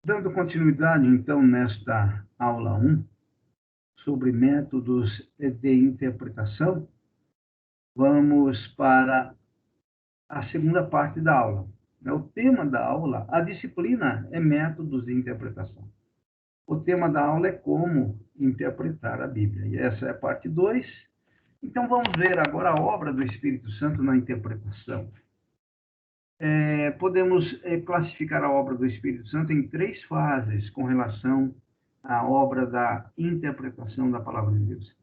Dando continuidade, então, nesta aula 1, sobre métodos de interpretação, vamos para a segunda parte da aula. O tema da aula, a disciplina é métodos de interpretação. O tema da aula é como interpretar a Bíblia. E essa é a parte 2. Então, vamos ver agora a obra do Espírito Santo na interpretação. Podemos classificar a obra do Espírito Santo em 3 fases com relação à obra da interpretação da palavra de Deus.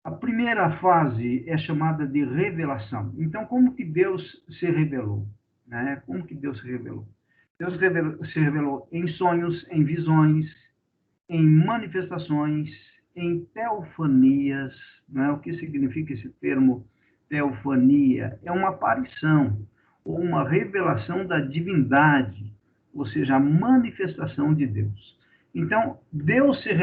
A primeira fase é chamada de revelação. Então, como que Deus se revelou? Como que Deus se revelou? Deus se revelou em sonhos, em visões, em manifestações, em teofanias. O que significa esse termo teofania? É uma aparição ou uma revelação da divindade, ou seja, a manifestação de Deus. Então, Deus se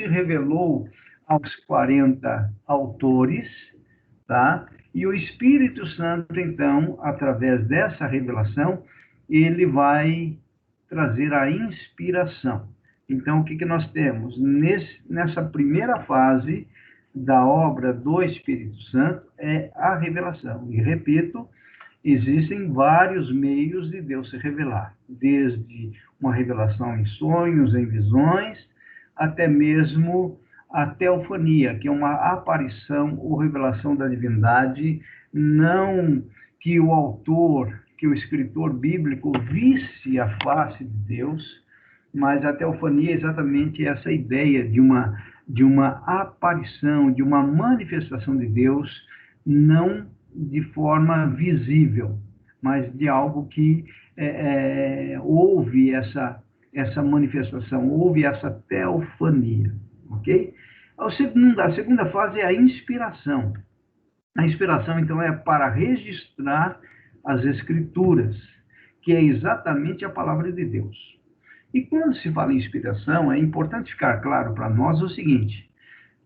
revelou aos 40 autores, tá? E o Espírito Santo, então, através dessa revelação, ele vai trazer a inspiração. Então, o que nós temos? Nessa primeira fase da obra do Espírito Santo é a revelação. E, repito, existem vários meios de Deus se revelar, desde uma revelação em sonhos, em visões, até mesmo a teofania, que é uma aparição ou revelação da divindade, não que o autor, que o escritor bíblico visse a face de Deus, mas a teofania é exatamente essa ideia de uma aparição, de uma manifestação de Deus, não de forma visível, mas de algo que houve essa manifestação, houve essa teofania, ok? A segunda fase é a inspiração. A inspiração, então, é para registrar as Escrituras, que é exatamente a palavra de Deus. E quando se fala em inspiração, é importante ficar claro para nós o seguinte,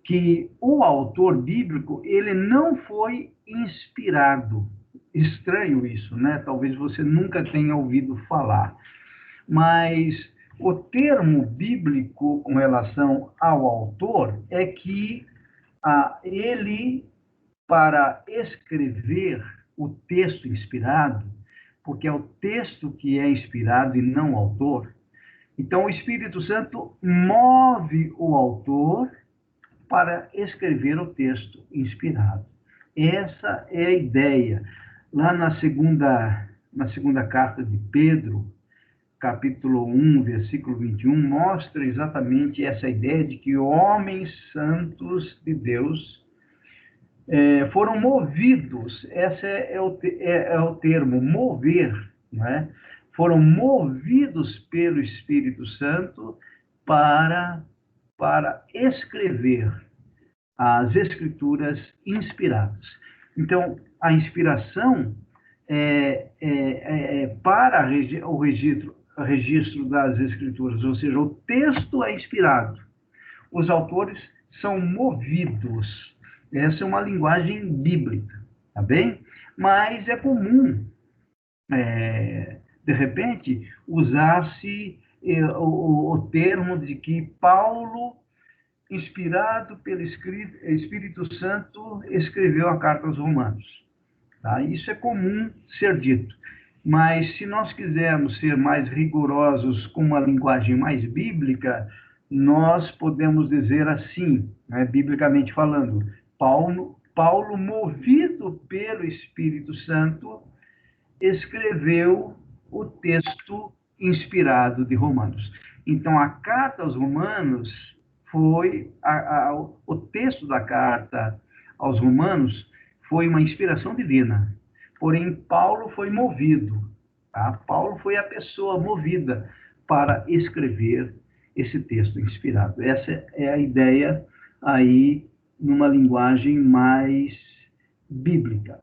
que o autor bíblico, ele não foi inspirado. Estranho isso, né? Talvez você nunca tenha ouvido falar. Mas o termo bíblico com relação ao autor é que ele, para escrever o texto inspirado, porque é o texto que é inspirado e não o autor, então o Espírito Santo move o autor para escrever o texto inspirado. Essa é a ideia. Lá na segunda carta de Pedro, capítulo 1, versículo 21, mostra exatamente essa ideia de que homens santos de Deus foram movidos, esse é o termo, mover, né? Foram movidos pelo Espírito Santo para escrever as Escrituras inspiradas. Então, a inspiração para o registro das Escrituras, ou seja, o texto é inspirado. Os autores são movidos. Essa é uma linguagem bíblica, tá bem? Mas é comum, de repente, usar-se o termo de que Paulo, inspirado pelo Espírito Santo, escreveu a carta aos Romanos. Tá? Isso é comum ser dito. Mas, se nós quisermos ser mais rigorosos com uma linguagem mais bíblica, nós podemos dizer assim, biblicamente falando, Paulo, movido pelo Espírito Santo, escreveu o texto inspirado de Romanos. Então, a carta aos Romanos foi, o texto da carta aos Romanos foi uma inspiração divina. Porém, Paulo foi movido. Tá? Paulo foi a pessoa movida para escrever esse texto inspirado. Essa é a ideia aí numa linguagem mais bíblica.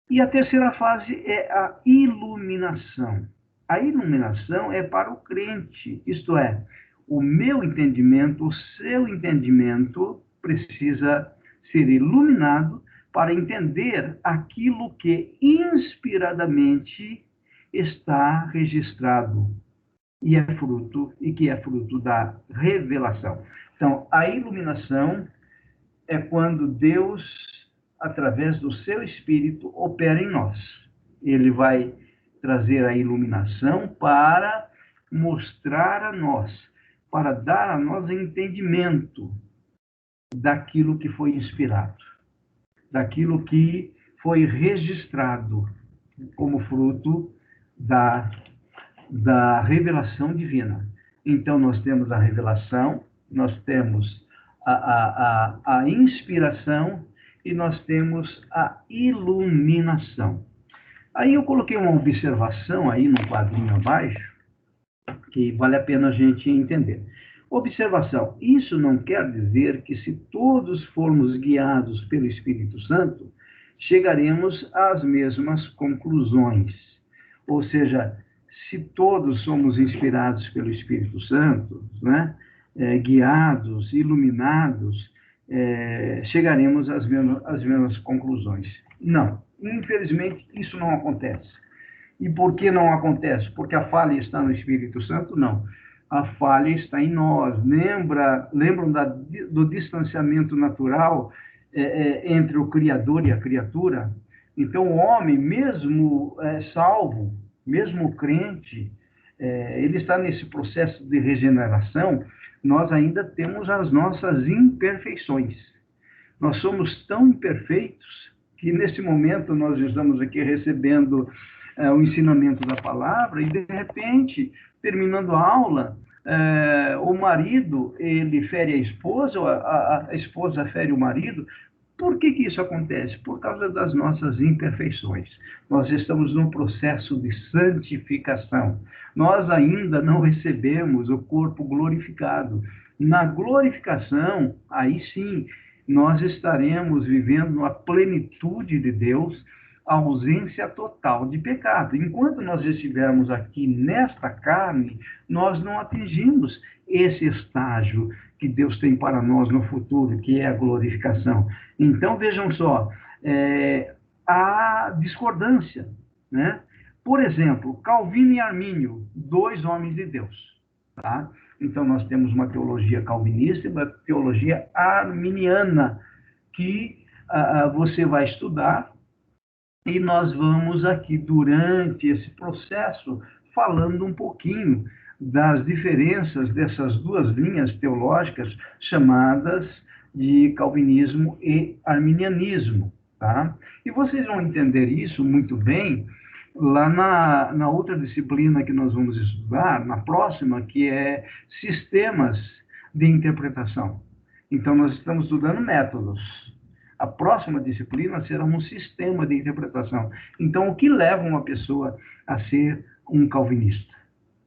E a terceira fase é a iluminação. A iluminação é para o crente, isto é, o meu entendimento, o seu entendimento precisa ser iluminado para entender aquilo que inspiradamente está registrado que é fruto da revelação. Então, a iluminação é quando Deus, através do seu Espírito, opera em nós. Ele vai trazer a iluminação para mostrar a nós, para dar a nós entendimento daquilo que foi inspirado, daquilo que foi registrado como fruto da revelação divina. Então, nós temos a revelação, nós temos a inspiração e nós temos a iluminação. Aí eu coloquei uma observação aí no quadrinho abaixo, que vale a pena a gente entender. Observação: isso não quer dizer que, se todos formos guiados pelo Espírito Santo, chegaremos às mesmas conclusões. Ou seja, se todos somos inspirados pelo Espírito Santo, né, guiados, iluminados, chegaremos às mesmas conclusões. Não, infelizmente isso não acontece. E por que não acontece? Porque a falha está no Espírito Santo? Não. A falha está em nós. Lembram do distanciamento natural entre o Criador e a criatura? Então, o homem, mesmo salvo, mesmo crente, ele está nesse processo de regeneração. Nós ainda temos as nossas imperfeições. Nós somos tão imperfeitos que, nesse momento, nós estamos aqui recebendo o ensinamento da palavra e, de repente, terminando a aula, o marido, ele fere a esposa, ou a esposa fere o marido. Por que isso acontece? Por causa das nossas imperfeições. Nós estamos num processo de santificação. Nós ainda não recebemos o corpo glorificado. Na glorificação, aí sim, nós estaremos vivendo a plenitude de Deus, a ausência total de pecado. Enquanto nós estivermos aqui nesta carne, nós não atingimos esse estágio que Deus tem para nós no futuro, que é a glorificação. Então, vejam só, a discordância, né? Por exemplo, Calvino e Armínio, dois homens de Deus, tá? Então, nós temos uma teologia calvinista e uma teologia arminiana, que você vai estudar, e nós vamos aqui, durante esse processo, falando um pouquinho das diferenças dessas duas linhas teológicas chamadas de calvinismo e arminianismo, tá? E vocês vão entender isso muito bem lá na outra disciplina que nós vamos estudar, na próxima, que é sistemas de interpretação. Então, nós estamos estudando métodos. A próxima disciplina será um sistema de interpretação. Então, o que leva uma pessoa a ser um calvinista?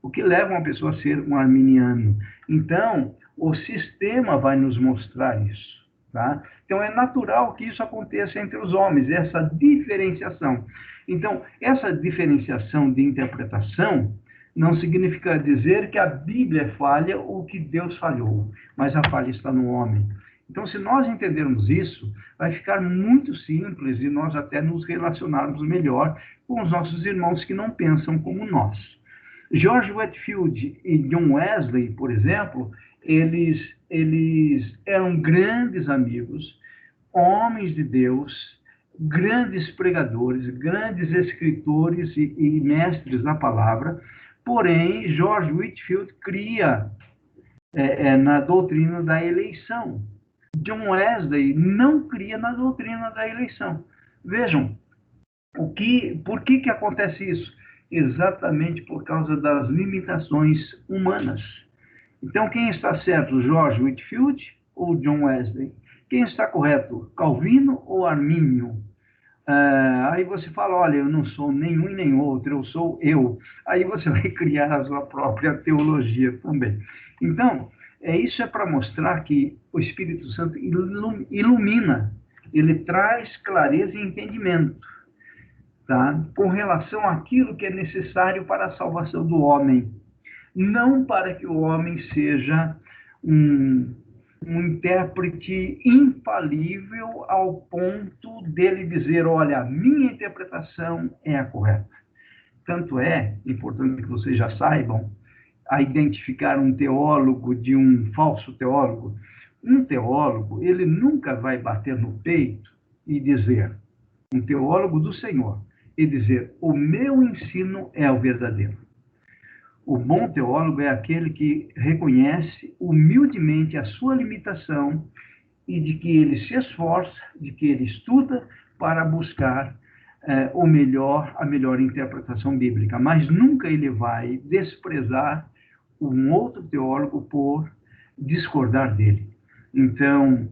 O que leva uma pessoa a ser um arminiano? Então, o sistema vai nos mostrar isso, tá? Então, é natural que isso aconteça entre os homens, essa diferenciação. Então, essa diferenciação de interpretação não significa dizer que a Bíblia falha ou que Deus falhou, mas a falha está no homem. Então, se nós entendermos isso, vai ficar muito simples e nós até nos relacionarmos melhor com os nossos irmãos que não pensam como nós. George Whitefield e John Wesley, por exemplo, eles eram grandes amigos, homens de Deus, grandes pregadores, grandes escritores e mestres da palavra. Porém, George Whitefield cria na doutrina da eleição. John Wesley não cria na doutrina da eleição. Vejam, por que acontece isso? Exatamente por causa das limitações humanas. Então, quem está certo, George Whitefield ou John Wesley? Quem está correto, Calvino ou Armínio? Aí você fala, olha, eu não sou nenhum e nem outro, eu sou eu. Aí você vai criar a sua própria teologia também. Então, isso é para mostrar que o Espírito Santo ilumina, ele traz clareza e entendimento, tá? Com relação àquilo que é necessário para a salvação do homem. Não para que o homem seja um intérprete infalível ao ponto dele dizer, olha, a minha interpretação é a correta. Tanto é importante que vocês já saibam, a identificar um teólogo de um falso teólogo. Um teólogo, ele nunca vai bater no peito e dizer, um teólogo do Senhor, e dizer, o meu ensino é o verdadeiro. O bom teólogo é aquele que reconhece humildemente a sua limitação e de que ele se esforça, de que ele estuda para buscar a melhor interpretação bíblica. Mas nunca ele vai desprezar um outro teólogo por discordar dele. Então,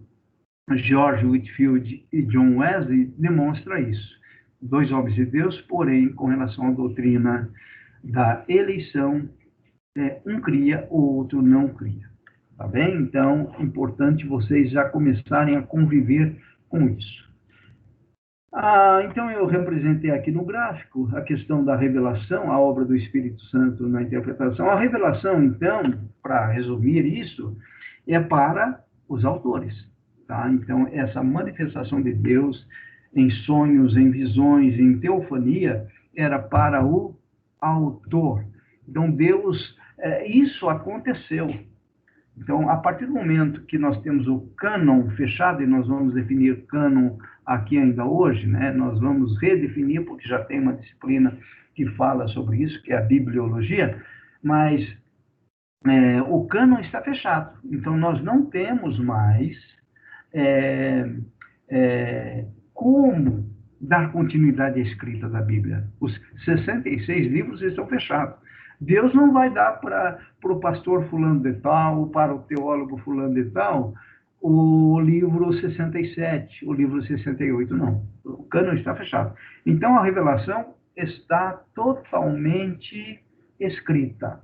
George Whitefield e John Wesley demonstram isso. Dois homens de Deus, porém, com relação à doutrina da eleição, um cria, o outro não cria. Tá bem? Então, é importante vocês já começarem a conviver com isso. Então, eu representei aqui no gráfico a questão da revelação, a obra do Espírito Santo na interpretação. A revelação, então, para resumir isso, é para os autores. Tá? Então, essa manifestação de Deus em sonhos, em visões, em teofania, era para o autor. Então, Deus, isso aconteceu. Então, a partir do momento que nós temos o cânon fechado, e nós vamos definir cânon aqui ainda hoje, né? Nós vamos redefinir, porque já tem uma disciplina que fala sobre isso, que é a bibliologia, mas o cânon está fechado. Então, nós não temos mais como dar continuidade à escrita da Bíblia. Os 66 livros estão fechados. Deus não vai dar para o pastor fulano de tal, para o teólogo fulano de tal, o livro 67, o livro 68, não. O cânon está fechado. Então, a revelação está totalmente escrita.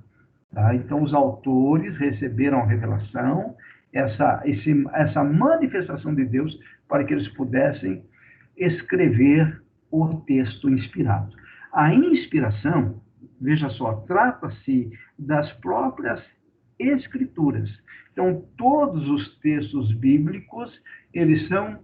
Tá? Então, os autores receberam a revelação, essa manifestação de Deus, para que eles pudessem escrever o texto inspirado. A inspiração, veja só, trata-se das próprias escrituras. Então, todos os textos bíblicos, eles são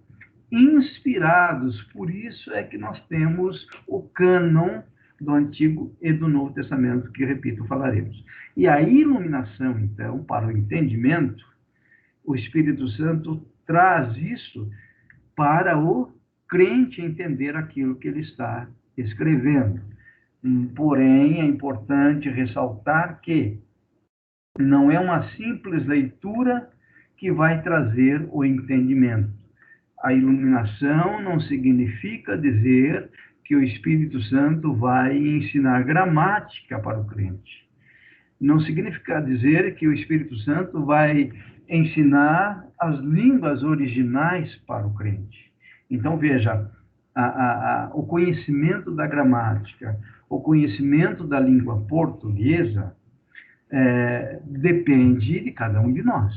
inspirados. Por isso é que nós temos o cânon do Antigo e do Novo Testamento, que, repito, falaremos. E a iluminação, então, para o entendimento, o Espírito Santo traz isso para o crente entender aquilo que ele está escrevendo. Porém, é importante ressaltar que não é uma simples leitura que vai trazer o entendimento. A iluminação não significa dizer que o Espírito Santo vai ensinar gramática para o crente. Não significa dizer que o Espírito Santo vai ensinar as línguas originais para o crente. Então, veja, o conhecimento da gramática, o conhecimento da língua portuguesa, depende de cada um de nós.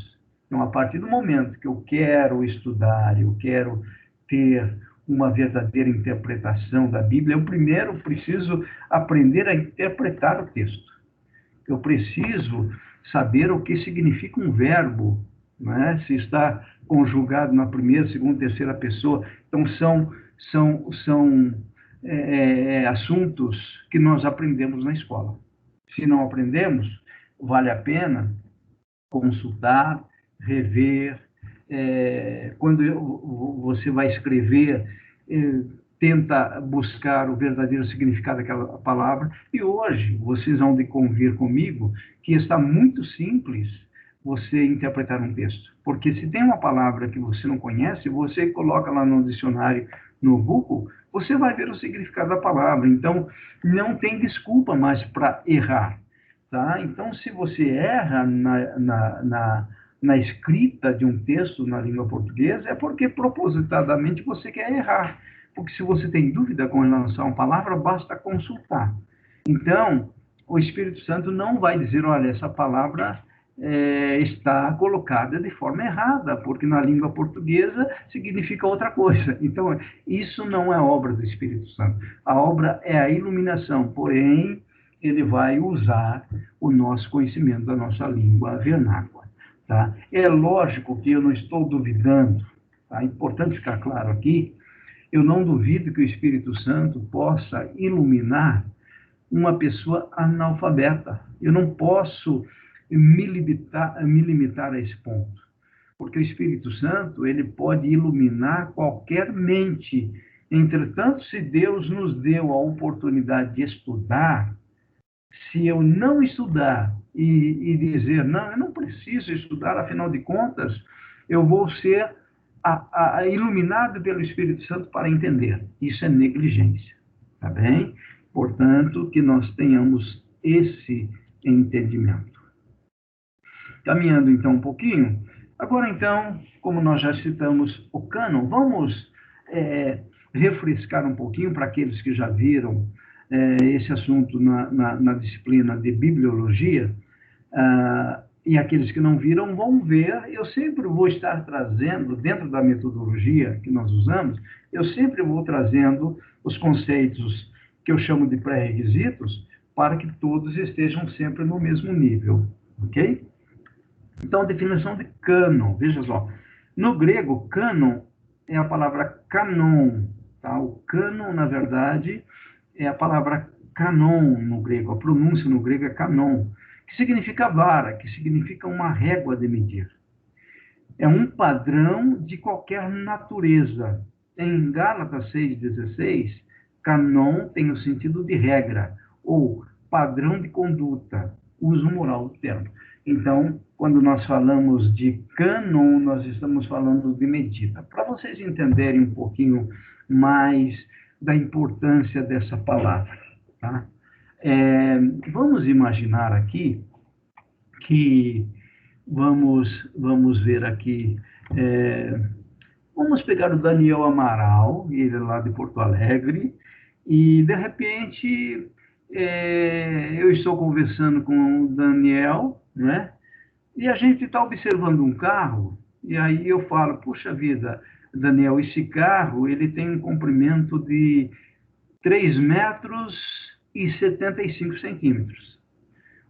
Então, a partir do momento que eu quero estudar, eu quero ter uma verdadeira interpretação da Bíblia, eu primeiro preciso aprender a interpretar o texto. Eu preciso saber o que significa um verbo, né? Se está conjugado na primeira, segunda, terceira pessoa. Então, são assuntos que nós aprendemos na escola. Se não aprendemos, vale a pena consultar, rever. Quando você vai escrever, tenta buscar o verdadeiro significado daquela palavra. E hoje, vocês vão de convir comigo que está muito simples você interpretar um texto. Porque se tem uma palavra que você não conhece, você coloca lá no dicionário, no Google, você vai ver o significado da palavra. Então, não tem desculpa mais para errar. Tá? Então, se você erra na escrita de um texto na língua portuguesa, é porque propositadamente você quer errar. Porque se você tem dúvida com relação a uma palavra, basta consultar. Então, o Espírito Santo não vai dizer, olha, essa palavra está colocada de forma errada, porque na língua portuguesa significa outra coisa. Então, isso não é obra do Espírito Santo. A obra é a iluminação, porém, ele vai usar o nosso conhecimento da nossa língua vernácula. Tá? É lógico que eu não estou duvidando, tá? É importante ficar claro aqui, eu não duvido que o Espírito Santo possa iluminar uma pessoa analfabeta. Eu não posso me limitar a esse ponto, porque o Espírito Santo, ele pode iluminar qualquer mente. Entretanto, se Deus nos deu a oportunidade de estudar, se eu não estudar e dizer, não, eu não preciso estudar, afinal de contas, eu vou ser iluminado pelo Espírito Santo para entender. Isso é negligência, tá bem? Portanto, que nós tenhamos esse entendimento. Caminhando, então, um pouquinho. Agora, então, como nós já citamos o cânon, vamos refrescar um pouquinho para aqueles que já viram esse assunto na disciplina de bibliologia, e aqueles que não viram vão ver. Eu sempre vou estar trazendo, dentro da metodologia que nós usamos, eu sempre vou trazendo os conceitos que eu chamo de pré-requisitos para que todos estejam sempre no mesmo nível, ok? Então, a definição de cânon, veja só. No grego, cânon é a palavra canon. Tá? O cânon, na verdade, é a palavra canon no grego. A pronúncia no grego é canon, que significa vara, que significa uma régua de medir. É um padrão de qualquer natureza. Em Gálatas 6,16, canon tem o sentido de regra, ou padrão de conduta, uso moral do termo. Então, quando nós falamos de cânon, nós estamos falando de medida. Para vocês entenderem um pouquinho mais da importância dessa palavra, tá? Vamos imaginar aqui que vamos ver aqui, vamos pegar o Daniel Amaral, ele é lá de Porto Alegre, e de repente eu estou conversando com o Daniel, né? E a gente está observando um carro, e aí eu falo, puxa vida, Daniel, esse carro ele tem um comprimento de 3 metros e 75 centímetros.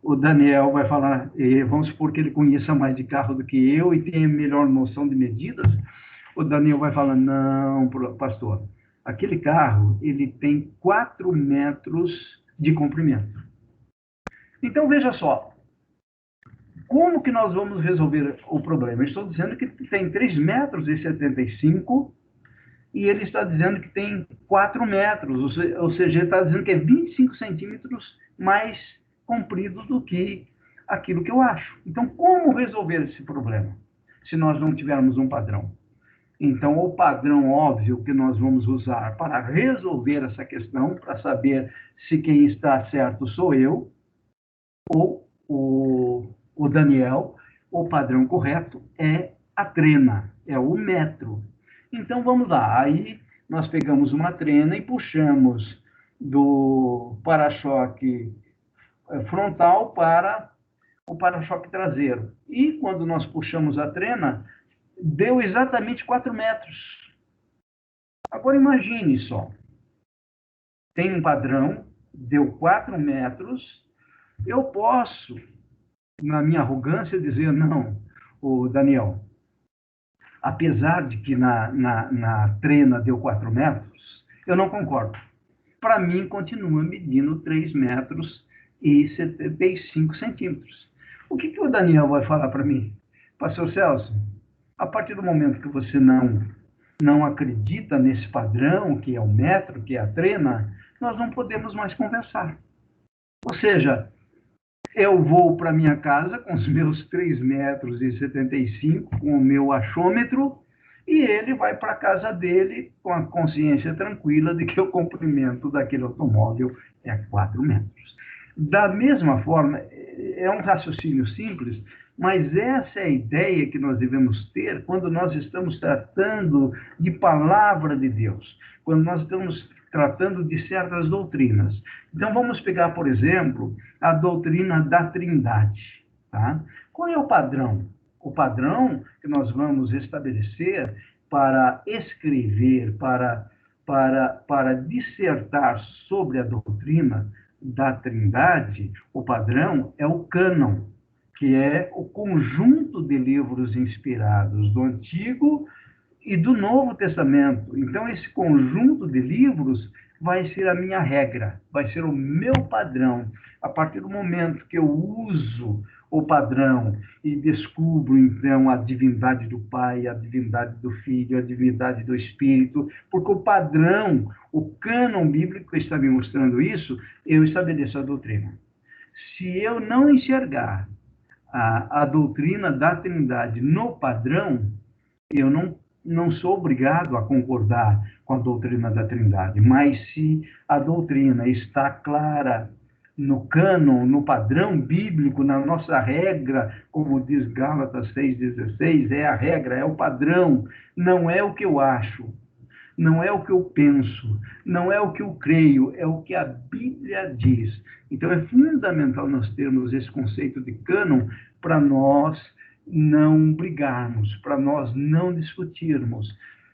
O Daniel vai falar, vamos supor que ele conheça mais de carro do que eu e tenha melhor noção de medidas. O Daniel vai falar, não, pastor, aquele carro ele tem 4 metros de comprimento. Então, veja só, como que nós vamos resolver o problema? Eu estou dizendo que tem 3 metros e 75 e ele está dizendo que tem 4 metros, ou seja, ele está dizendo que é 25 centímetros mais comprido do que aquilo que eu acho. Então, como resolver esse problema, se nós não tivermos um padrão? Então, o padrão óbvio que nós vamos usar para resolver essa questão, para saber se quem está certo sou eu ou o Daniel, o padrão correto é a trena, é o metro. Então, vamos lá. Aí, nós pegamos uma trena e puxamos do para-choque frontal para o para-choque traseiro. E, quando nós puxamos a trena, deu exatamente 4 metros. Agora, imagine só. Tem um padrão, deu 4 metros. Eu posso, na minha arrogância, dizer, não, o Daniel, apesar de que na trena deu 4 metros, eu não concordo. Para mim, continua medindo 3 metros e 75 centímetros. O que o Daniel vai falar para mim? Pastor Celso, a partir do momento que você não acredita nesse padrão, que é o metro, que é a trena, nós não podemos mais conversar. Ou seja, eu vou para minha casa com os meus 3 metros e 75, com o meu achômetro, e ele vai para a casa dele com a consciência tranquila de que o comprimento daquele automóvel é 4 metros. Da mesma forma, é um raciocínio simples, mas essa é a ideia que nós devemos ter quando nós estamos tratando de palavra de Deus, quando nós estamos tratando de certas doutrinas. Então, vamos pegar, por exemplo, a doutrina da Trindade. Tá? Qual é o padrão? O padrão que nós vamos estabelecer para escrever, para dissertar sobre a doutrina da Trindade, o padrão é o cânon, que é o conjunto de livros inspirados do Antigo e do Novo Testamento. Então, esse conjunto de livros vai ser a minha regra, vai ser o meu padrão. A partir do momento que eu uso o padrão e descubro, então, a divindade do Pai, a divindade do Filho, a divindade do Espírito, porque o padrão, o cânon bíblico está me mostrando isso, eu estabeleço a doutrina. Se eu não enxergar a doutrina da Trindade no padrão, eu não sou obrigado a concordar com a doutrina da Trindade, mas se a doutrina está clara no cânon, no padrão bíblico, na nossa regra, como diz Gálatas 6,16, é a regra, é o padrão, não é o que eu acho, não é o que eu penso, não é o que eu creio, é o que a Bíblia diz. Então é fundamental nós termos esse conceito de cânon para nós não brigarmos, para nós não discutirmos.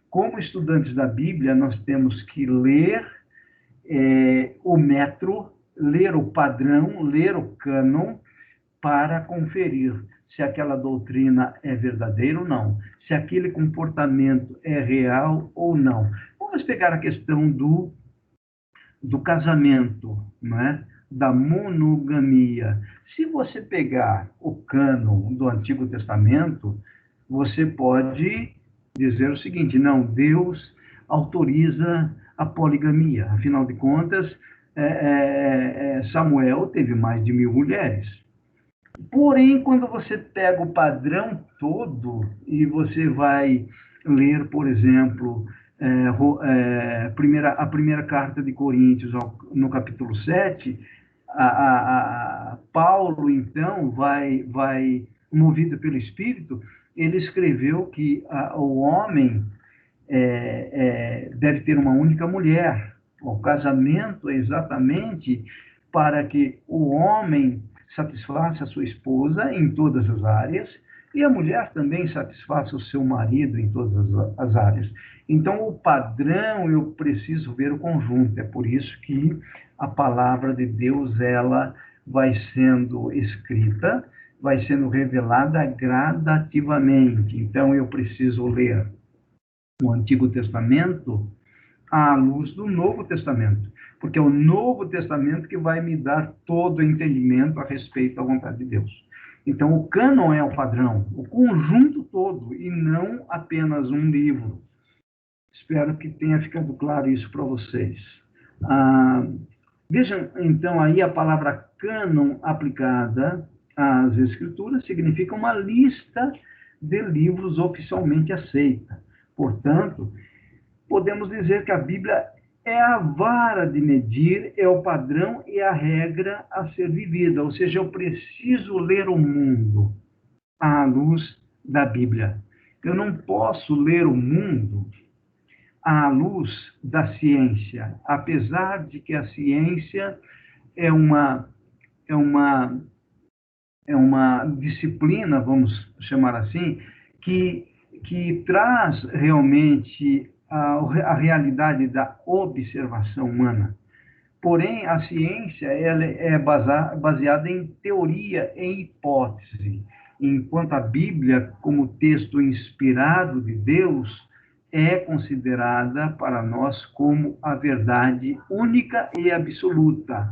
Como estudantes da Bíblia, nós temos que ler o metro, ler o padrão, ler o cânon, para conferir se aquela doutrina é verdadeira ou não, se aquele comportamento é real ou não. Vamos pegar a questão do casamento, né? Da monogamia. Se você pegar o cânon do Antigo Testamento, você pode dizer o seguinte: não, Deus autoriza a poligamia. Afinal de contas, Samuel teve mais de 1000 mulheres. Porém, quando você pega o padrão todo e você vai ler, por exemplo, a primeira carta de Coríntios, no capítulo 7, Paulo, então, vai, movido pelo Espírito, ele escreveu que o homem deve ter uma única mulher. O casamento é exatamente para que o homem satisfaça a sua esposa em todas as áreas e a mulher também satisfaça o seu marido em todas as áreas. Então, o padrão, eu preciso ver o conjunto. É por isso que a palavra de Deus, ela vai sendo escrita, vai sendo revelada gradativamente. Então, eu preciso ler o Antigo Testamento à luz do Novo Testamento, porque é o Novo Testamento que vai me dar todo o entendimento a respeito da vontade de Deus. Então, o cânon é o padrão, o conjunto todo, e não apenas um livro. Espero que tenha ficado claro isso para vocês. Vejam, então, aí a palavra cânon aplicada às Escrituras significa uma lista de livros oficialmente aceita. Portanto, podemos dizer que a Bíblia é a vara de medir, é o padrão e a regra a ser vivida. Ou seja, eu preciso ler o mundo à luz da Bíblia. Eu não posso ler o mundo à luz da ciência, apesar de que a ciência é uma disciplina, vamos chamar assim, que traz realmente a realidade da observação humana. Porém, a ciência ela é baseada em teoria, em hipótese, enquanto a Bíblia, como texto inspirado de Deus, é considerada para nós como a verdade única e absoluta.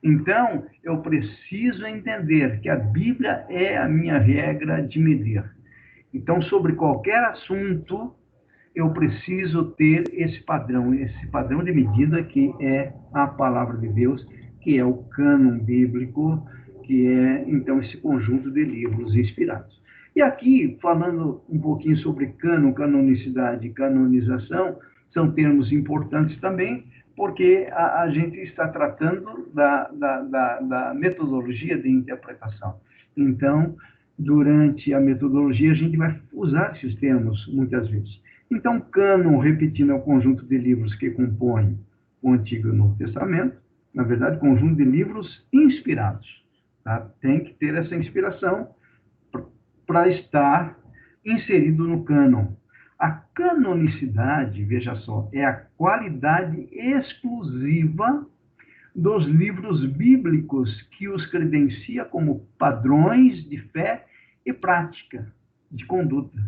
Então, eu preciso entender que a Bíblia é a minha regra de medir. Então, sobre qualquer assunto, eu preciso ter esse padrão de medida que é a palavra de Deus, que é o cânon bíblico, que é, então, esse conjunto de livros inspirados. E aqui, falando um pouquinho sobre cânon, canonicidade e canonização, são termos importantes também, porque a gente está tratando da metodologia de interpretação. Então, durante a metodologia, a gente vai usar esses termos muitas vezes. Então, cânon, repetindo, é o conjunto de livros que compõem o Antigo e o Novo Testamento, na verdade, conjunto de livros inspirados. Tá? Tem que ter essa inspiração para estar inserido no cânon. A canonicidade, veja só, é a qualidade exclusiva dos livros bíblicos que os credencia como padrões de fé e prática, de conduta.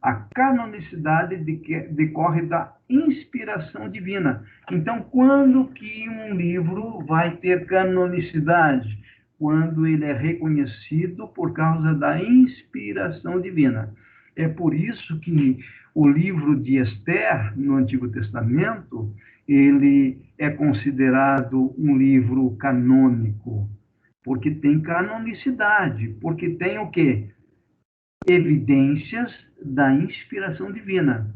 A canonicidade decorre da inspiração divina. Então, quando que um livro vai ter canonicidade? Quando ele é reconhecido por causa da inspiração divina. É por isso que o livro de Esther, no Antigo Testamento, ele é considerado um livro canônico, porque tem canonicidade, porque tem o quê? Evidências da inspiração divina.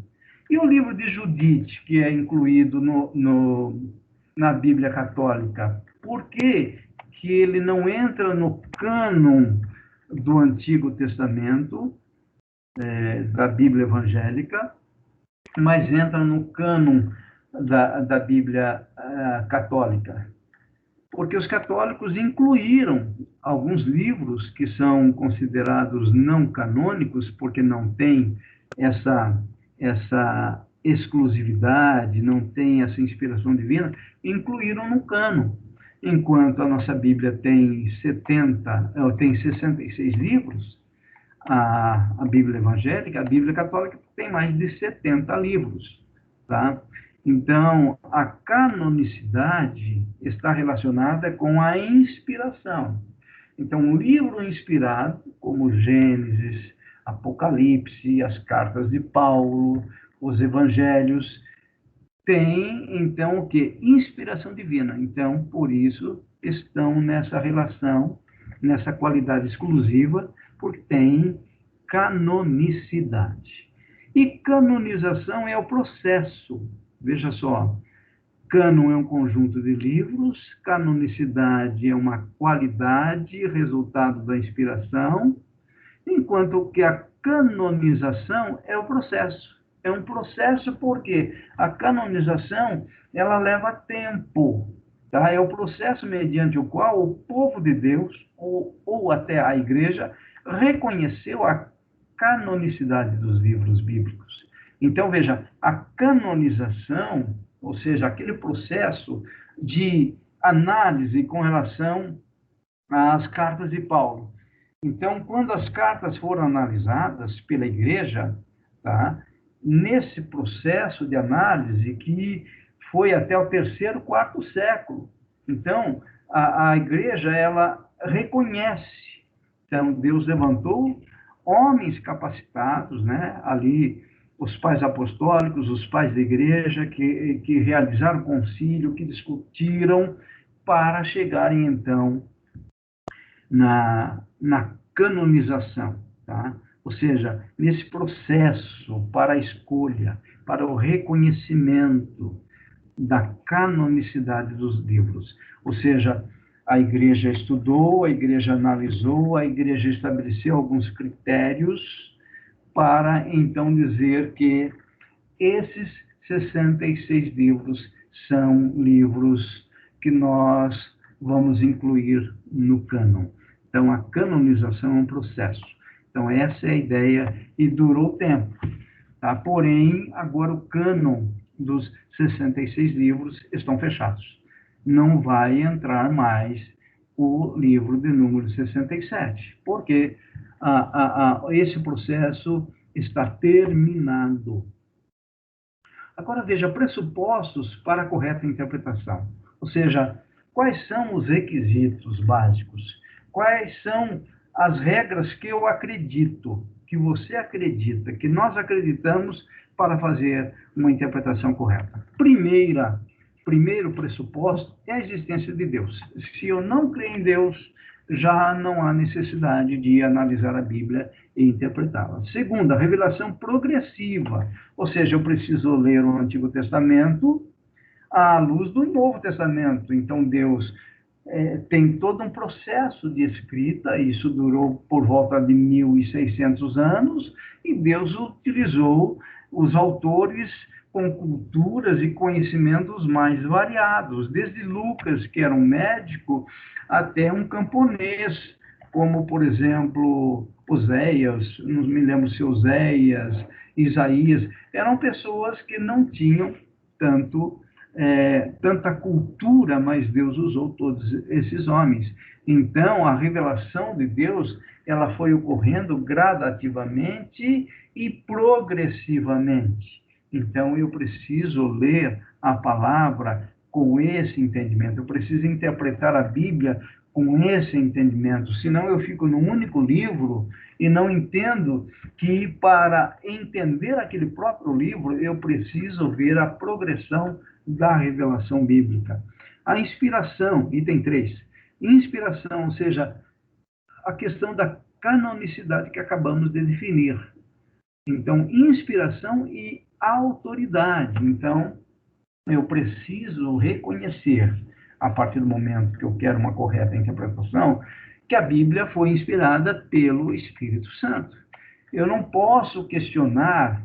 E o livro de Judite, que é incluído na Bíblia Católica, por que ele não entra no cânon do Antigo Testamento, da Bíblia evangélica, mas entra no cânon da Bíblia católica? Porque os católicos incluíram alguns livros que são considerados não canônicos, porque não tem essa exclusividade, não tem essa inspiração divina, incluíram no cânon. Enquanto a nossa Bíblia tem 66 livros, a Bíblia evangélica, a Bíblia católica tem mais de 70 livros, tá? Então, a canonicidade está relacionada com a inspiração. Então, um livro inspirado, como Gênesis, Apocalipse, as cartas de Paulo, os evangelhos, tem, então, o quê? Inspiração divina. Então, por isso, estão nessa relação, nessa qualidade exclusiva, porque tem canonicidade. E canonização é o processo. Veja só, cânon é um conjunto de livros, canonicidade é uma qualidade, resultado da inspiração, enquanto que a canonização é o processo. É um processo porque a canonização, ela leva tempo, tá? É o processo mediante o qual o povo de Deus, ou até a igreja, reconheceu a canonicidade dos livros bíblicos. Então, veja, a canonização, ou seja, aquele processo de análise com relação às cartas de Paulo. Então, quando as cartas foram analisadas pela igreja, tá? Nesse processo de análise que foi até o 3º, 4º século. Então, a igreja, ela reconhece. Então, Deus levantou homens capacitados, né? Ali, os pais apostólicos, os pais da igreja, que realizaram concílio, que discutiram para chegarem, então, na canonização, tá? Ou seja, nesse processo para a escolha, para o reconhecimento da canonicidade dos livros. Ou seja, a igreja estudou, a igreja analisou, a igreja estabeleceu alguns critérios para, então, dizer que esses 66 livros são livros que nós vamos incluir no cânon. Então, a canonização é um processo. Então, essa é a ideia e durou tempo. Tá? Porém, agora o cânon dos 66 livros estão fechados. Não vai entrar mais o livro de número 67, porque esse processo está terminado. Agora, veja, pressupostos para a correta interpretação. Ou seja, quais são os requisitos básicos? Quais são as regras que eu acredito, que você acredita, que nós acreditamos para fazer uma interpretação correta? Primeiro pressuposto é a existência de Deus. Se eu não creio em Deus, já não há necessidade de analisar a Bíblia e interpretá-la. Segundo, a revelação progressiva, ou seja, eu preciso ler o Antigo Testamento à luz do Novo Testamento. Então, Deus tem todo um processo de escrita, isso durou por volta de 1.600 anos, e Deus utilizou os autores com culturas e conhecimentos mais variados, desde Lucas, que era um médico, até um camponês, como, por exemplo, Oséias, não me lembro se Oséias, Isaías, eram pessoas que não tinham tanta cultura, mas Deus usou todos esses homens. Então, a revelação de Deus, ela foi ocorrendo gradativamente e progressivamente. Então, eu preciso ler a palavra com esse entendimento, eu preciso interpretar a Bíblia com esse entendimento, senão eu fico num único livro e não entendo que, para entender aquele próprio livro, eu preciso ver a progressão da revelação bíblica. A inspiração, item 3. Inspiração, ou seja, a questão da canonicidade que acabamos de definir. Então, inspiração e autoridade. Então, eu preciso reconhecer, a partir do momento que eu quero uma correta interpretação, que a Bíblia foi inspirada pelo Espírito Santo. Eu não posso questionar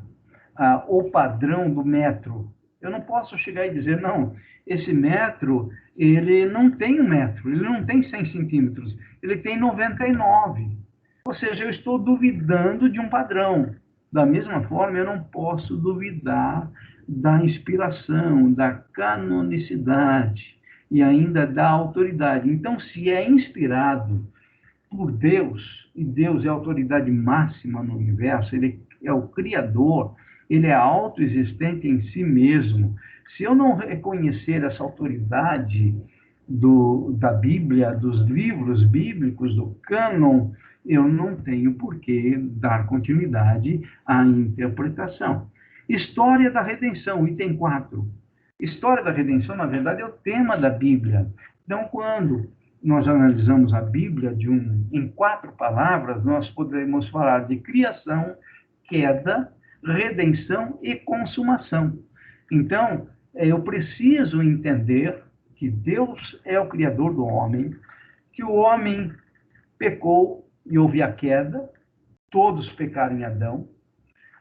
o padrão do metro. Eu não posso chegar e dizer, não, esse metro, ele não tem 1 metro, ele não tem 100 centímetros, ele tem 99. Ou seja, eu estou duvidando de um padrão. Da mesma forma, eu não posso duvidar da inspiração, da canonicidade e ainda da autoridade. Então, se é inspirado por Deus, e Deus é a autoridade máxima no universo, ele é o Criador, ele é autoexistente em si mesmo. Se eu não reconhecer essa autoridade da Bíblia, dos livros bíblicos, do cânon, eu não tenho por que dar continuidade à interpretação. História da redenção, item 4. História da redenção, na verdade, é o tema da Bíblia. Então, quando nós analisamos a Bíblia em 4 palavras, nós podemos falar de criação, queda, redenção e consumação. Então, eu preciso entender que Deus é o Criador do homem, que o homem pecou e houve a queda, todos pecaram em Adão.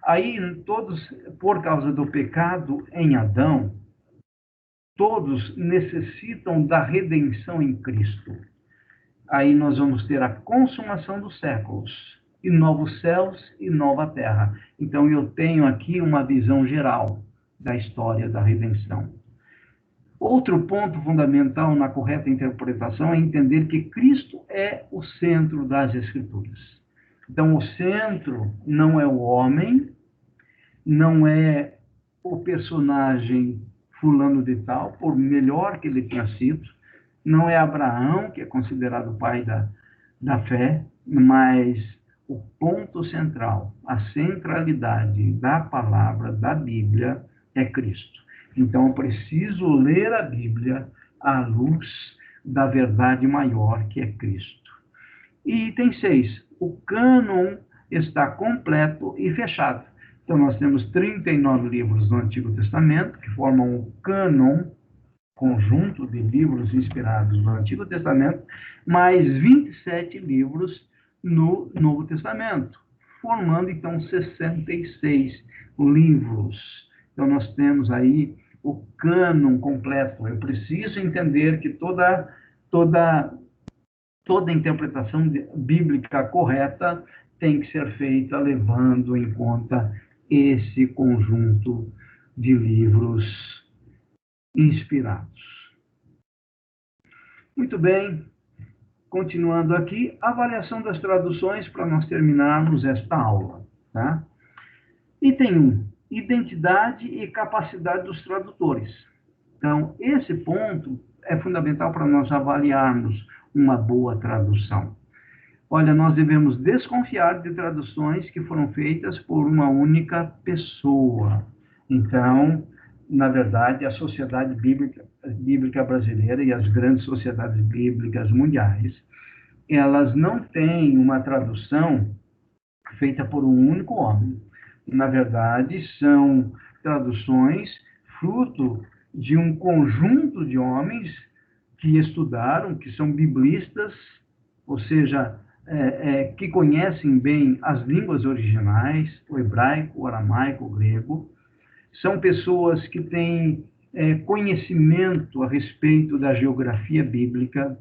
Aí, todos, por causa do pecado em Adão, todos necessitam da redenção em Cristo. Aí nós vamos ter a consumação dos séculos, e novos céus e nova terra. Então, eu tenho aqui uma visão geral da história da redenção. Outro ponto fundamental na correta interpretação é entender que Cristo é o centro das Escrituras. Então, o centro não é o homem, não é o personagem fulano de tal, por melhor que ele tenha sido, não é Abraão, que é considerado o pai da fé, mas o ponto central, a centralidade da palavra, da Bíblia, é Cristo. Então, eu preciso ler a Bíblia à luz da verdade maior, que é Cristo. E item 6, o cânon está completo e fechado. Então, nós temos 39 livros do Antigo Testamento, que formam o cânon, conjunto de livros inspirados no Antigo Testamento, mais 27 livros no Novo Testamento, formando, então, 66 livros. Então, nós temos aí o cânon completo. Eu preciso entender que toda interpretação bíblica correta tem que ser feita levando em conta esse conjunto de livros inspirados. Muito bem, continuando aqui, avaliação das traduções para nós terminarmos esta aula. Tá? Item 1, identidade e capacidade dos tradutores. Então, esse ponto é fundamental para nós avaliarmos uma boa tradução. Olha, nós devemos desconfiar de traduções que foram feitas por uma única pessoa. Então, na verdade, a Sociedade Bíblica Brasileira e as grandes sociedades bíblicas mundiais, elas não têm uma tradução feita por um único homem. Na verdade, são traduções fruto de um conjunto de homens que estudaram, que são biblistas, ou seja, que conhecem bem as línguas originais, o hebraico, o aramaico, o grego. São pessoas que têm conhecimento a respeito da geografia bíblica,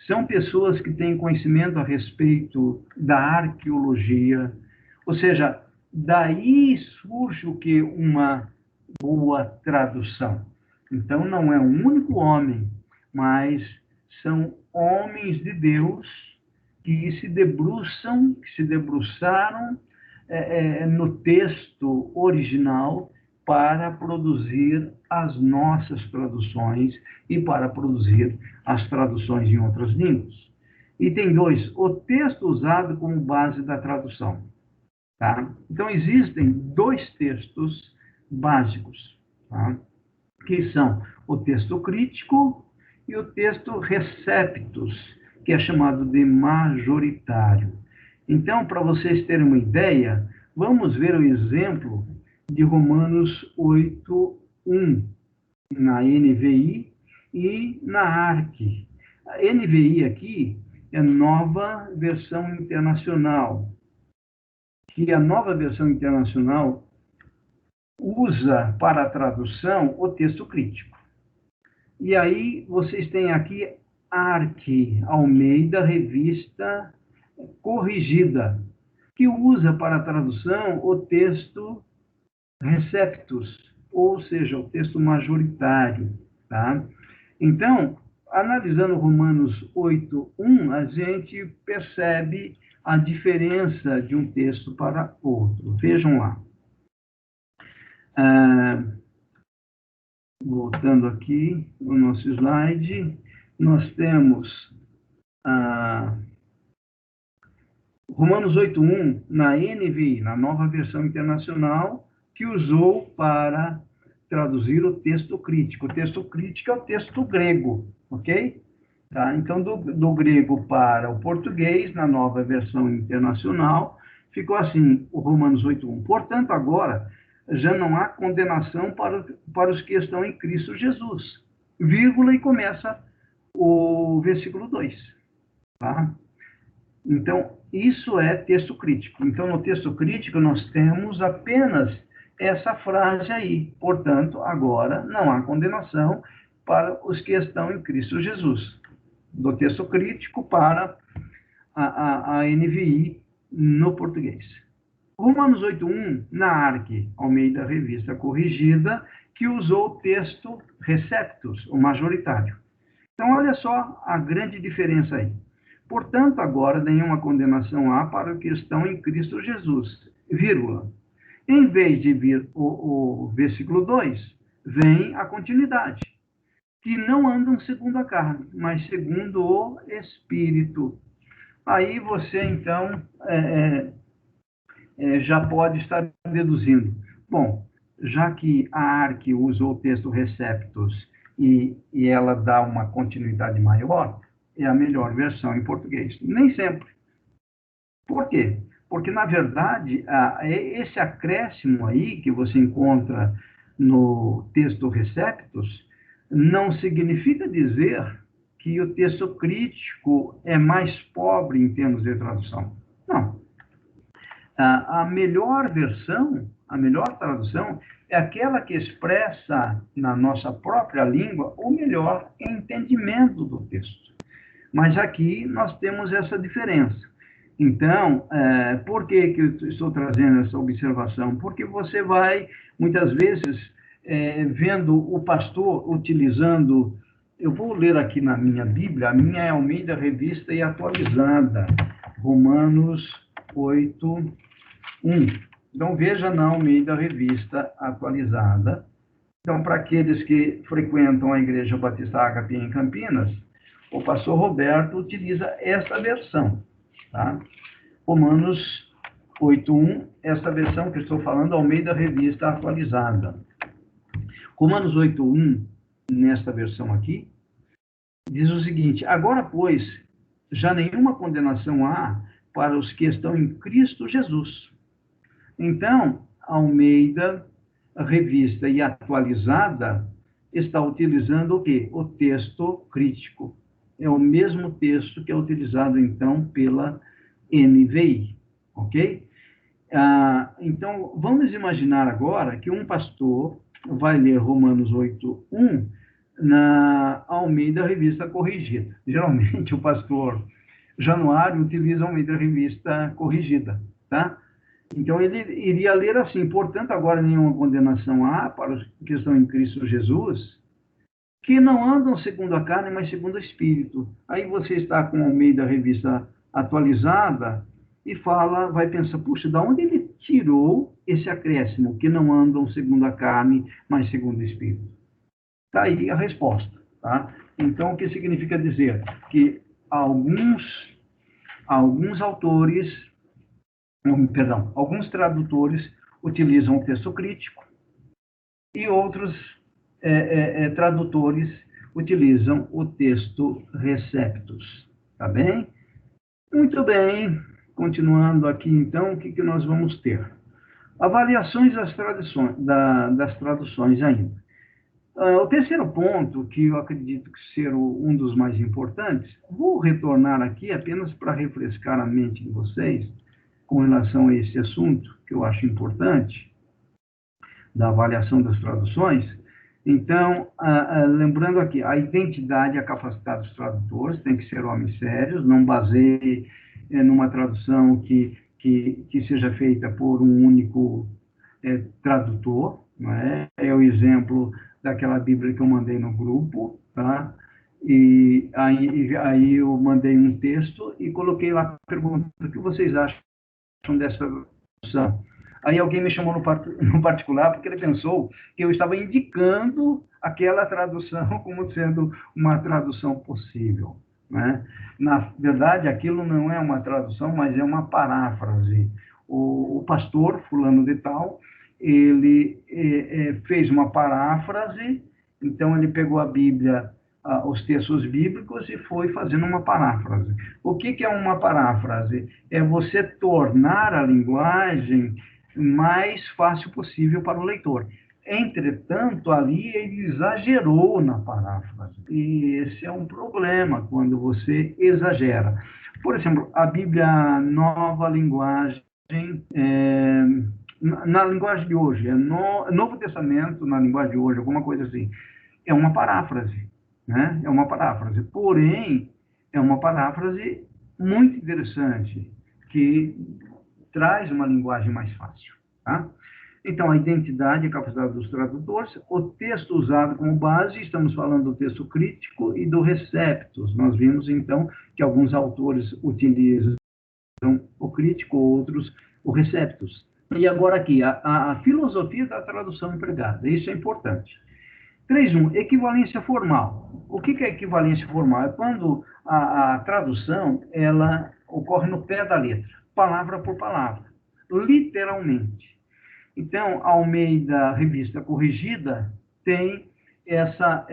são pessoas que têm conhecimento a respeito da arqueologia, ou seja, daí surge o que? Uma boa tradução. Então, não é um único homem, mas são homens de Deus que se debruçaram no texto original para produzir as nossas traduções e para produzir as traduções em outras línguas. Item 2, o texto usado como base da tradução. Tá? Então, existem dois textos básicos, tá? Que são o texto crítico e o texto receptus, que é chamado de majoritário. Então, para vocês terem uma ideia, vamos ver o exemplo de Romanos 8:1 na NVI e na ARC. A NVI aqui é Nova Versão Internacional, que a Nova Versão Internacional usa para a tradução o texto crítico. E aí vocês têm aqui ARC, Almeida Revista Corrigida, que usa para a tradução o texto receptus, ou seja, o texto majoritário. Tá? Então, analisando Romanos 8:1, a gente percebe a diferença de um texto para outro. Vejam lá. Voltando aqui no nosso slide, nós temos Romanos 8:1 na NVI, na Nova Versão Internacional, que usou para traduzir o texto crítico. O texto crítico é o texto grego, ok? Tá? Então, do grego para o português, na Nova Versão Internacional, ficou assim, o Romanos 8:1. Portanto, agora, já não há condenação para os que estão em Cristo Jesus. Vírgula, e começa o versículo 2. Tá? Então, isso é texto crítico. Então, no texto crítico, nós temos apenas essa frase aí. Portanto, agora não há condenação para os que estão em Cristo Jesus. Do texto crítico para a NVI no português. Romanos 8:1, na ARC, Almeida Revista Corrigida, que usou o texto receptus, o majoritário. Então, olha só a grande diferença aí. Portanto, agora nenhuma condenação há para os que estão em Cristo Jesus, vírgula. Em vez de vir o versículo 2, vem a continuidade. Que não andam segundo a carne, mas segundo o Espírito. Aí você, então, já pode estar deduzindo. Bom, já que a ARC usou o texto receptus e ela dá uma continuidade maior, é a melhor versão em português. Nem sempre. Por quê? Porque, na verdade, esse acréscimo aí que você encontra no texto receptus não significa dizer que o texto crítico é mais pobre em termos de tradução. Não. A melhor versão, a melhor tradução, é aquela que expressa na nossa própria língua o melhor entendimento do texto. Mas aqui nós temos essa diferença. Então, por que eu estou trazendo essa observação? Porque você vai, muitas vezes, vendo o pastor utilizando... Eu vou ler aqui na minha Bíblia, a minha é Almeida Revista e Atualizada, Romanos 8:1. Então, veja na Almeida Revista Atualizada. Então, para aqueles que frequentam a Igreja Batista Ágape em Campinas, o pastor Roberto utiliza esta versão, tá? Romanos 8:1, esta versão que estou falando, Almeida Revista Atualizada. Romanos 8:1, nesta versão aqui, diz o seguinte: agora, pois, já nenhuma condenação há para os que estão em Cristo Jesus. Então, Almeida Revista e Atualizada está utilizando o quê? O texto crítico. É o mesmo texto que é utilizado, então, pela NVI, ok? Então, vamos imaginar agora que um pastor vai ler Romanos 8:1 na Almeida Revista Corrigida. Geralmente, o pastor Januário utiliza a Almeida Revista Corrigida, tá? Então, ele iria ler assim: portanto, agora nenhuma condenação há para os que estão em Cristo Jesus, que não andam segundo a carne, mas segundo o Espírito. Aí você está com a Almeida Revista Atualizada e fala, vai pensar, puxa, da onde ele tirou esse acréscimo, que não andam segundo a carne, mas segundo o Espírito. Está aí a resposta. Tá? Então, o que significa dizer? Que alguns autores, perdão, alguns tradutores utilizam o texto crítico e outros tradutores utilizam o texto receptus. Tá bem? Muito bem. Continuando aqui, então, o que nós vamos ter? Avaliações das traduções ainda. O terceiro ponto, que eu acredito que ser um dos mais importantes, vou retornar aqui apenas para refrescar a mente de vocês com relação a esse assunto, que eu acho importante, da avaliação das traduções. Então, lembrando aqui, a identidade e a capacidade dos tradutores tem que ser homens sérios, não baseie numa tradução que seja feita por um único tradutor, não é? É o exemplo daquela Bíblia que eu mandei no grupo, tá? E aí eu mandei um texto e coloquei lá a pergunta: o que vocês acham dessa tradução? Aí alguém me chamou no particular porque ele pensou que eu estava indicando aquela tradução como sendo uma tradução possível, né? Na verdade, aquilo não é uma tradução, mas é uma paráfrase. O pastor, fulano de tal, ele fez uma paráfrase, então ele pegou a Bíblia, os textos bíblicos, e foi fazendo uma paráfrase. O que é uma paráfrase? É você tornar a linguagem mais fácil possível para o leitor. Entretanto, ali ele exagerou na paráfrase. E esse é um problema quando você exagera. Por exemplo, a Bíblia Nova Linguagem, na linguagem de hoje, Novo Testamento na linguagem de hoje, alguma coisa assim, é uma paráfrase, né? É uma paráfrase. Porém, é uma paráfrase muito interessante, que traz uma linguagem mais fácil, tá? Então, a identidade e a capacidade dos tradutores, o texto usado como base, estamos falando do texto crítico e do receptus. Nós vimos, então, que alguns autores utilizam o crítico, outros o receptus. E agora aqui, a filosofia da tradução empregada, isso é importante. 3.1, equivalência formal. O que é equivalência formal? É quando a tradução ela ocorre no pé da letra, palavra por palavra, literalmente. Então, a Almeida Revista Corrigida tem essa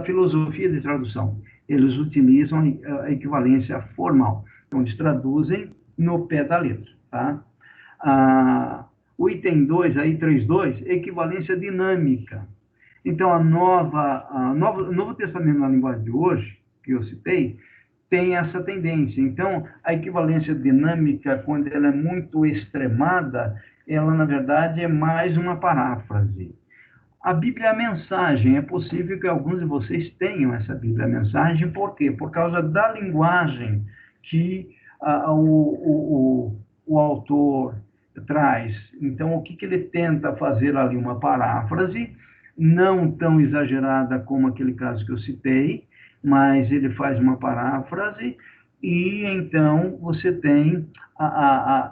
filosofia de tradução. Eles utilizam a equivalência formal. Então, eles traduzem no pé da letra. Tá? O item 2, aí 3.2, equivalência dinâmica. Então, o Novo Testamento na linguagem de hoje, que eu citei, tem essa tendência. Então, a equivalência dinâmica, quando ela é muito extremada, ela, na verdade, é mais uma paráfrase. A Bíblia Mensagem, é possível que alguns de vocês tenham essa Bíblia Mensagem, por quê? Por causa da linguagem que o autor traz. Então, o que ele tenta fazer ali? Uma paráfrase, não tão exagerada como aquele caso que eu citei, mas ele faz uma paráfrase, e então você tem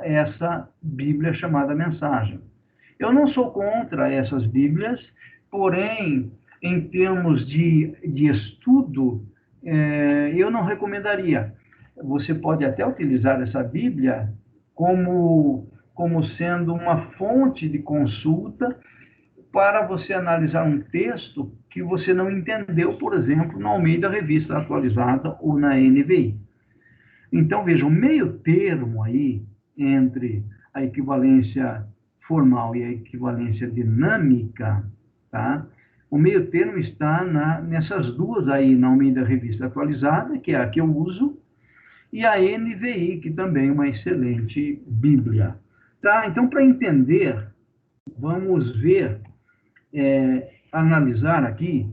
essa Bíblia chamada Mensagem. Eu não sou contra essas Bíblias, porém, em termos de estudo, eu não recomendaria. Você pode até utilizar essa Bíblia como sendo uma fonte de consulta para você analisar um texto que você não entendeu, por exemplo, na Almeida Revista Atualizada ou na NVI. Então, veja, o meio termo aí entre a equivalência formal e a equivalência dinâmica, tá? O meio termo está nessas duas aí, na Almeida Revista Atualizada, que é a que eu uso, e a NVI, que também é uma excelente Bíblia. Tá? Então, para entender, vamos ver, analisar aqui,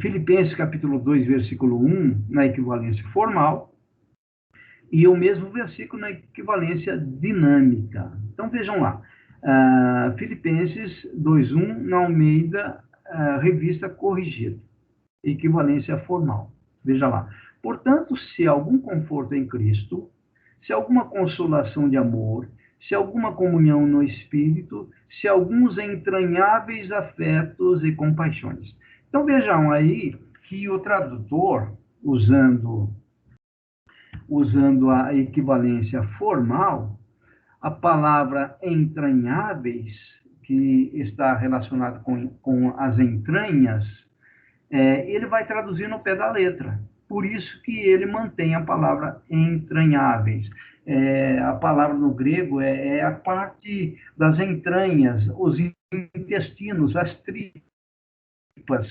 Filipenses capítulo 2, versículo 1, na equivalência formal, e o mesmo versículo na equivalência dinâmica. Então, vejam lá, Filipenses 2.1, na Almeida Revista Corrigida, equivalência formal. Veja lá. Portanto, se algum conforto em Cristo, se alguma consolação de amor, se alguma comunhão no espírito, se alguns entranháveis afetos e compaixões. Então vejam aí que o tradutor, usando a equivalência formal, a palavra entranháveis, que está relacionado com as entranhas, ele vai traduzir no pé da letra. Por isso que ele mantém a palavra entranháveis. A palavra no grego é a parte das entranhas, os intestinos, as tripas,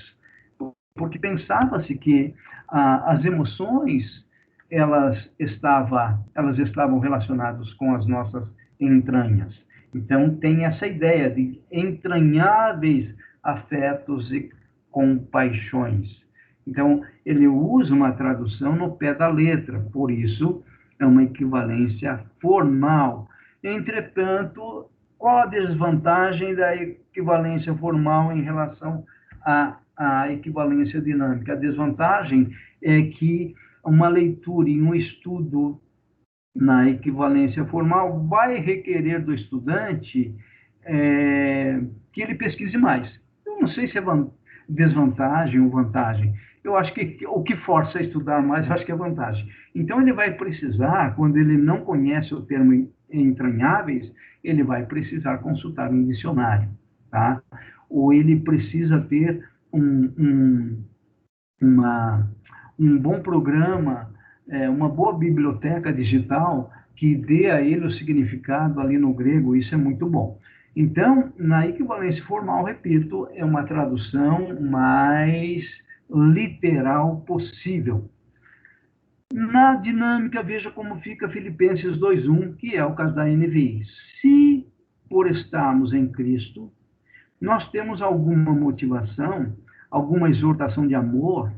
porque pensava-se que as emoções elas estavam relacionadas com as nossas entranhas. Então tem essa ideia de entranháveis afetos e compaixões. Então ele usa uma tradução no pé da letra, por isso é uma equivalência formal. Entretanto, qual a desvantagem da equivalência formal em relação à equivalência dinâmica? A desvantagem é que uma leitura e um estudo na equivalência formal vai requerer do estudante que ele pesquise mais. Eu não sei se é desvantagem ou vantagem. Eu acho que o que força a estudar mais, eu acho que é vantagem. Então, ele vai precisar, quando ele não conhece o termo entranháveis, ele vai precisar consultar um dicionário, tá? Ou ele precisa ter um bom programa, uma boa biblioteca digital que dê a ele o significado ali no grego, isso é muito bom. Então, na equivalência formal, repito, é uma tradução mais literal possível. Na dinâmica, veja como fica Filipenses 2:1, que é o caso da NVI. Se, por estarmos em Cristo, nós temos alguma motivação, alguma exortação de amor,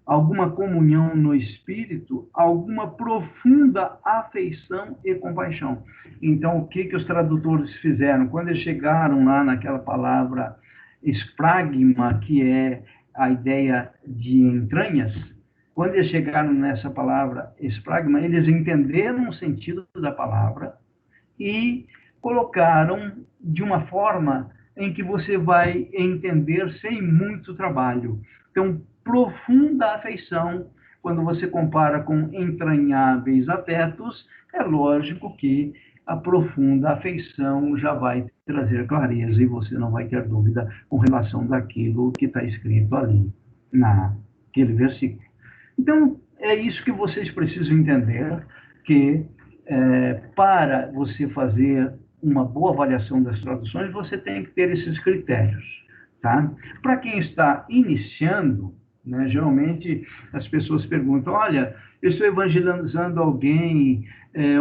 alguma comunhão no espírito, alguma profunda afeição e compaixão. Então, o que os tradutores fizeram? Quando eles chegaram lá naquela palavra espragma, que é a ideia de entranhas, quando eles chegaram nessa palavra espragma, eles entenderam o sentido da palavra e colocaram de uma forma em que você vai entender sem muito trabalho. Então, profunda afeição, quando você compara com entranháveis afetos, é lógico que a profunda afeição já vai trazer clareza e você não vai ter dúvida com relação daquilo que está escrito ali, naquele versículo. Então, é isso que vocês precisam entender, que para você fazer uma boa avaliação das traduções, você tem que ter esses critérios, tá? Para quem está iniciando, né, geralmente as pessoas perguntam, olha, eu estou evangelizando alguém,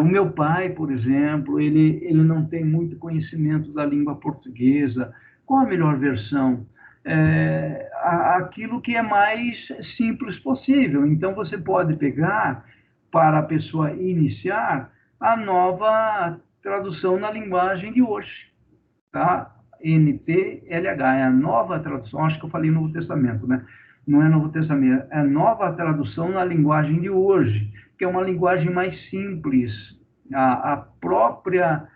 o meu pai, por exemplo, ele não tem muito conhecimento da língua portuguesa, qual a melhor versão? Aquilo que é mais simples possível. Então, você pode pegar, para a pessoa iniciar, a nova tradução na linguagem de hoje, tá? NTLH, é a nova tradução, acho que eu falei Novo Testamento, né? Não é Novo Testamento, é a nova tradução na linguagem de hoje, que é uma linguagem mais simples. A própria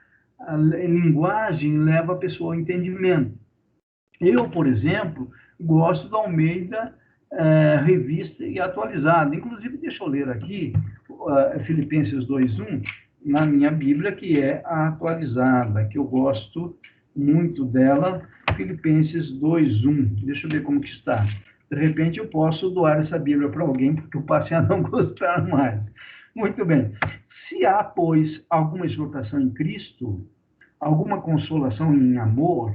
linguagem leva a pessoa ao entendimento. Eu, por exemplo, gosto da Almeida Revista e Atualizada. Inclusive, deixa eu ler aqui Filipenses 2:1, na minha Bíblia, que é a atualizada, que eu gosto muito dela, Filipenses 2:1. Deixa eu ver como que está. De repente, eu posso doar essa Bíblia para alguém, porque eu passei a não gostar mais. Muito bem. Se há, pois, alguma exortação em Cristo, alguma consolação em amor,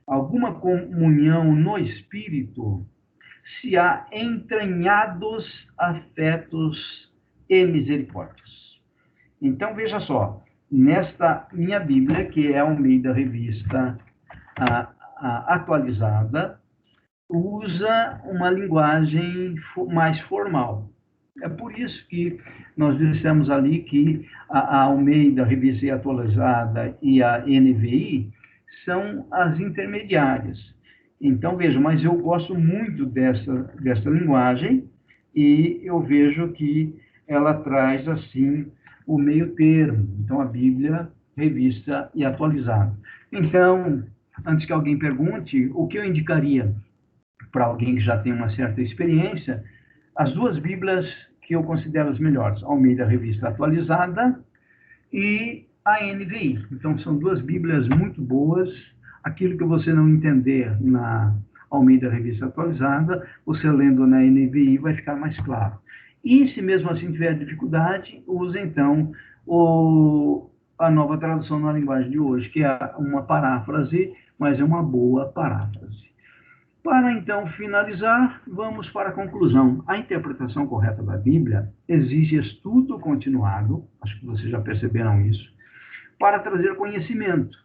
alguma comunhão no Espírito, se há entranhados afetos e misericórdias. Então, veja só, nesta minha Bíblia, que é a Almeida Revista Atualizada, usa uma linguagem mais formal. É por isso que nós dissemos ali que a Almeida Revista Atualizada e a NVI são as intermediárias. Então, veja, mas eu gosto muito dessa linguagem e eu vejo que ela traz, assim, o meio termo. Então, a Bíblia revista e atualizada. Então, antes que alguém pergunte, o que eu indicaria para alguém que já tem uma certa experiência, as duas Bíblias que eu considero as melhores, Almeida Revista Atualizada e a NVI. Então, são duas Bíblias muito boas. Aquilo que você não entender na Almeida Revista Atualizada, você lendo na NVI vai ficar mais claro. E se mesmo assim tiver dificuldade, use então a nova tradução na linguagem de hoje, que é uma paráfrase, mas é uma boa paráfrase. Para então finalizar, vamos para a conclusão. A interpretação correta da Bíblia exige estudo continuado, acho que vocês já perceberam isso, para trazer conhecimento.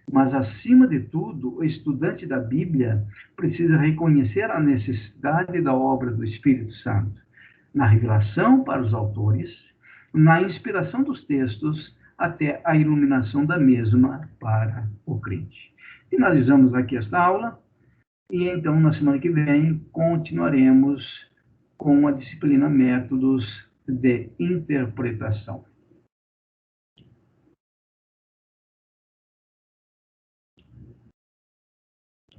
Mas, acima de tudo, o estudante da Bíblia precisa reconhecer a necessidade da obra do Espírito Santo, na revelação para os autores, na inspiração dos textos, até a iluminação da mesma para o crente. Finalizamos aqui esta aula. E então, na semana que vem, continuaremos com a disciplina Métodos de Interpretação.